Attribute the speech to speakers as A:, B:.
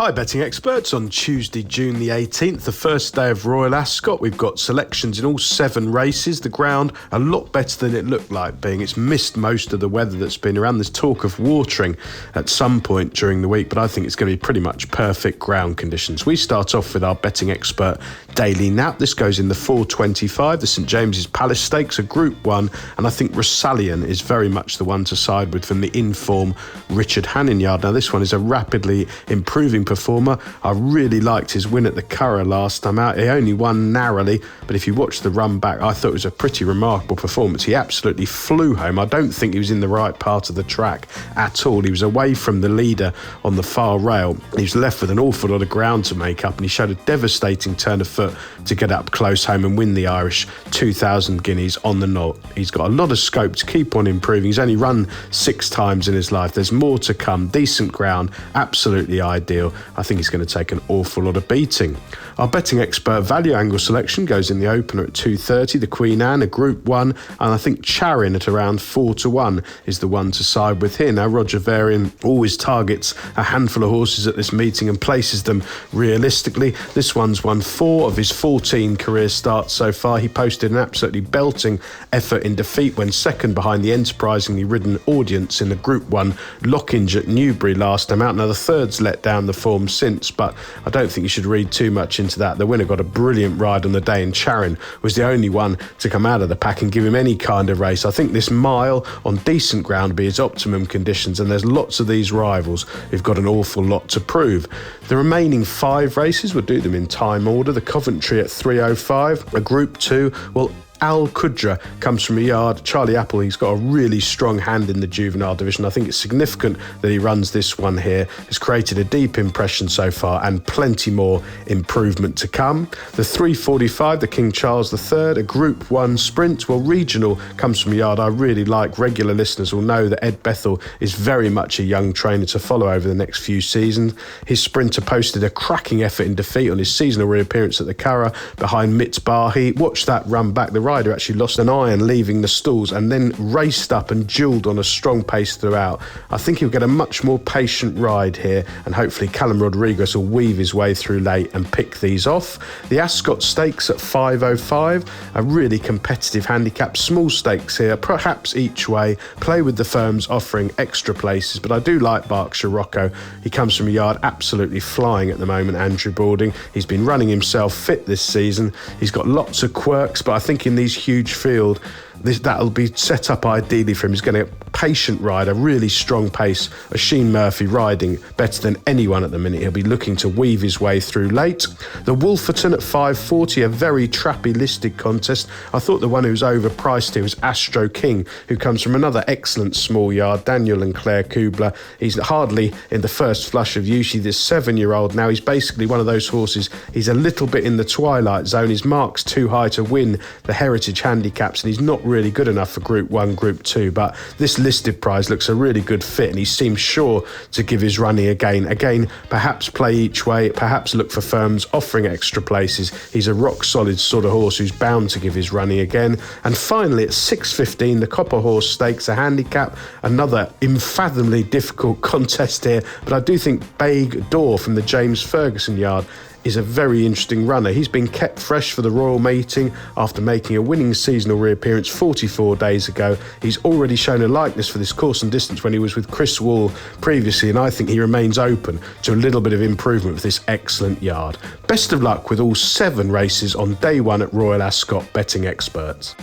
A: Hi betting experts, on Tuesday, June the 18th, the first day of Royal Ascot. We've got selections in all 7 races. The ground a lot better than it looked like being. It's missed most of the weather that's been around. There's talk of watering at some point during the week, but I think it's going to be pretty much perfect ground conditions. We start off with our betting expert daily nap. This goes in the 425, the St James's Palace Stakes, a Group 1, and I think Rosallion is very much the one to side with from the in-form Richard Hanninyard. Now this one is a rapidly improving performer. I really liked his win at the Curragh last time out. He only won narrowly, but if you watch the run back, I thought it was a pretty remarkable performance. He absolutely flew home. I don't think he was in the right part of the track at all. He was away from the leader on the far rail. He was left with an awful lot of ground to make up, and he showed a devastating turn of foot to get up close home and win the Irish 2,000 guineas on the knot. He's got a lot of scope to keep on improving. He's only run 6 times in his life. There's more to come. Decent ground, absolutely ideal. I think he's going to take an awful lot of beating. Our betting expert value angle selection goes in the opener at 2:30, the Queen Anne, a Group 1, and I think Charin at around 4-1 is the one to side with here. Now, Roger Varian always targets a handful of horses at this meeting and places them realistically. This one's won 4 of his 14 career starts so far. He posted an absolutely belting effort in defeat when second behind the enterprisingly ridden Audience in the Group 1 Lockinge at Newbury last time out. Now, the third's let down the form since, but I don't think you should read too much into that. The winner got a brilliant ride on the day, and Charin was the only one to come out of the pack and give him any kind of race. I think this mile on decent ground will be his optimum conditions, and there's lots of these rivals who've got an awful lot to prove. The remaining 5 races, we'll do them in time order. The Coventry at 3:05, a Group 2, well, Al Qudra comes from a yard. Charlie Apple, he's got a really strong hand in the juvenile division. I think it's significant that he runs this one here. Has created a deep impression so far and plenty more improvement to come. The 3:45, the King Charles III, a Group 1 sprint. Well, Regional comes from a yard I really like. Regular listeners will know that Ed Bethel is very much a young trainer to follow over the next few seasons. His sprinter posted a cracking effort in defeat on his seasonal reappearance at the Curragh behind Mitz Bahi. Watch that run back. The rider actually lost an iron leaving the stalls and then raced up and duelled on a strong pace throughout. I think he'll get a much more patient ride here, and hopefully Callum Rodriguez will weave his way through late and pick these off. The Ascot Stakes at 5:05, a really competitive handicap. Small stakes here, perhaps each way. Play with the firms offering extra places, but I do like Berkshire Rocco. He comes from a yard absolutely flying at the moment, Andrew Balding. He's been running himself fit this season. He's got lots of quirks, but I think in these huge field, that'll be set up ideally for him. He's going to get patient ride, a really strong pace. Sheen Murphy riding better than anyone at the minute. He'll be looking to weave his way through late. The Wolferton at 5:40, a very trappy listed contest. I thought the one who was overpriced here was Astro King, who comes from another excellent small yard, Daniel and Claire Kubler. He's hardly in the first flush of use. He's this 7-year-old now. He's basically one of those horses. He's a little bit in the twilight zone. His mark's too high to win the Heritage handicaps, and he's not really good enough for Group 1, Group 2, but this listed prize looks a really good fit, and he seems sure to give his running again, perhaps play each way, perhaps look for firms offering extra places. He's a rock solid sort of horse who's bound to give his running again. And finally at 6:15, the Copper Horse Stakes, a handicap, another unfathomably difficult contest here, but I do think Baig Door from the James Ferguson yard is a very interesting runner. He's been kept fresh for the Royal Meeting after making a winning seasonal reappearance 44 days ago. He's already shown a likeness for this course and distance when he was with Chris Wall previously, and I think he remains open to a little bit of improvement with this excellent yard. Best of luck with all 7 races on day 1 at Royal Ascot, betting experts.